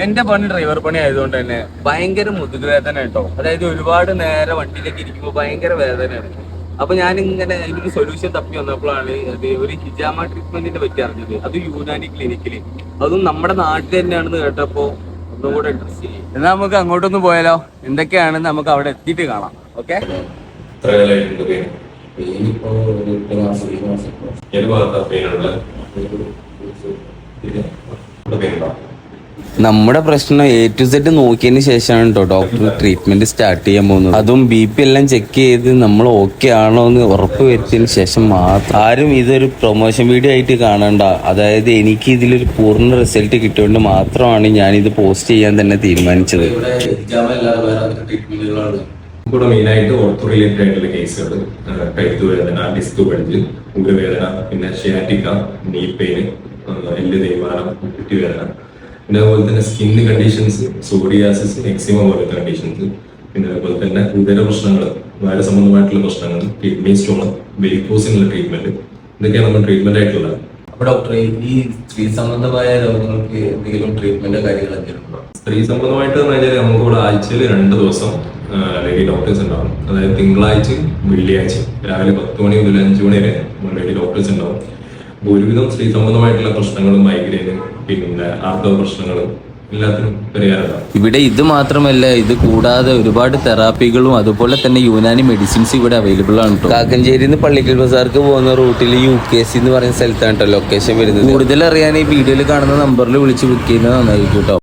എന്റെ പണി ഡ്രൈവർ പണി ആയതുകൊണ്ട് തന്നെ ഭയങ്കര മുതുകുവേദന കേട്ടോ. അതായത് ഒരുപാട് നേരം വണ്ടിയിലേക്ക് ഇരിക്കുമ്പോൾ ഭയങ്കര വേദനയാണ്. അപ്പൊ ഞാൻ ഇങ്ങനെ ഇതിന് സൊല്യൂഷൻ തപ്പി വന്നപ്പോഴാണ് അത് ഒരു ഹിജാമ ട്രീറ്റ്മെന്റിനെ പറ്റി അറിഞ്ഞത്. അത് യൂനാനി ക്ലിനിക്കില്, അതും നമ്മുടെ നാട്ടിൽ തന്നെയാണെന്ന് കേട്ടപ്പോ ഒന്നും കൂടെ ഇൻട്രസ്റ്റ് ചെയ്യും. എന്നാൽ നമുക്ക് അങ്ങോട്ടൊന്ന് പോയാലോ? എന്തൊക്കെയാണെന്ന് നമുക്ക് അവിടെ എത്തിയിട്ട് കാണാം. ഓക്കെ. നമ്മുടെ പ്രശ്നം A to Z നോക്കിയതിന് ശേഷമാണ് കേട്ടോ ഡോക്ടർ ട്രീറ്റ്മെന്റ് സ്റ്റാർട്ട് ചെയ്യാൻ പോകുന്നത്. അതും BP എല്ലാം ചെക്ക് ചെയ്ത് നമ്മൾ ഓക്കെ ആണോ എന്ന് ഉറപ്പ് വരുത്തിയതിന് ശേഷം മാത്രം. ആരും ഇതൊരു പ്രൊമോഷൻ വീഡിയോ ആയിട്ട് കാണണ്ട. അതായത് എനിക്ക് ഇതിലൊരു പൂർണ്ണ റിസൾട്ട് കിട്ടിയോണ്ട് മാത്രമാണ് ഞാനിത് പോസ്റ്റ് ചെയ്യാൻ തന്നെ തീരുമാനിച്ചത്. ഇവിടെ മെയിനായിട്ട് ഓർത്തോ റിലേറ്റഡ് ആയിട്ടുള്ള കേസുകൾ, കഴുത്തുവേദന, ഡിസ്ക് ബൾജ്, ഉഗ്രവേദന, പിന്നെ ഷിയാറ്റിക്ക, നീ പെയിൻ, എല്ല് തേയ്മാനം, കുട്ടിവേദന, പിന്നെ അതുപോലെ തന്നെ സ്കിൻ കണ്ടീഷൻസ്, സോറിയാസിസ്, എക്സിമ പോലത്തെ കണ്ടീഷൻസ്, പിന്നെ അതുപോലെ തന്നെ ഉദര പ്രശ്നങ്ങൾ, വാര സംബന്ധമായിട്ടുള്ള പ്രശ്നങ്ങൾ, കിഡ്നി സ്റ്റോൺ, വെരിക്കോസിനുള്ള ട്രീറ്റ്മെന്റ്, ഇതൊക്കെയാണ് നമ്മൾ ട്രീറ്റ്മെന്റ് ആയിട്ടുള്ളത്. അപ്പൊ ഡോക്ടറെ, ഈ സ്ത്രീ സംബന്ധമായ രോഗങ്ങൾക്ക് എന്തെങ്കിലും ട്രീറ്റ്മെന്റോ കാര്യങ്ങളോ എന്തെങ്കിലും ഉണ്ടോ? സ്ത്രീ സംബന്ധമായിട്ട് പറഞ്ഞാൽ നമുക്ക് ഇവിടെ ആഴ്ചയിൽ 2 ദിവസം ലേഡി ഡോക്ടേഴ്സ് ഉണ്ടാവും. അതായത് തിങ്കളാഴ്ച, വെള്ളിയാഴ്ച രാവിലെ 10 മണി മുതൽ 5 മണി വരെ ലേഡി ഡോക്ടേഴ്സ് ഉണ്ടാവും. ഒരുവിധം സ്ത്രീ സംബന്ധമായിട്ടുള്ള പ്രശ്നങ്ങളും, മൈഗ്രെയിന്, പിന്നെ ആർത്തവ പ്രശ്നങ്ങളും എല്ലാത്തിനും പരിഹാരമാണ്. ഇവിടെ ഇത് മാത്രമല്ല, ഇത് കൂടാതെ ഒരുപാട് തെറാപ്പികളും അതുപോലെ തന്നെ യുനാനി മെഡിസിൻസ് ഇവിടെ അവൈലബിൾ ആണ് കേട്ടോ. കാക്കഞ്ചേരിയിൽ നിന്ന് പള്ളിക്കൽ ബസാർക്ക് പോകുന്ന റൂട്ടിൽ UKC എന്ന് പറയുന്ന സ്ഥലത്താണ് കേട്ടോ ലൊക്കേഷൻ വരുന്നത്. കൂടുതൽ അറിയാൻ ഈ വീഡിയോയിൽ കാണുന്ന നമ്പറിൽ വിളിച്ച് ബുക്ക് ചെയ്യുന്നത് നന്നായിരിക്കും കേട്ടോ.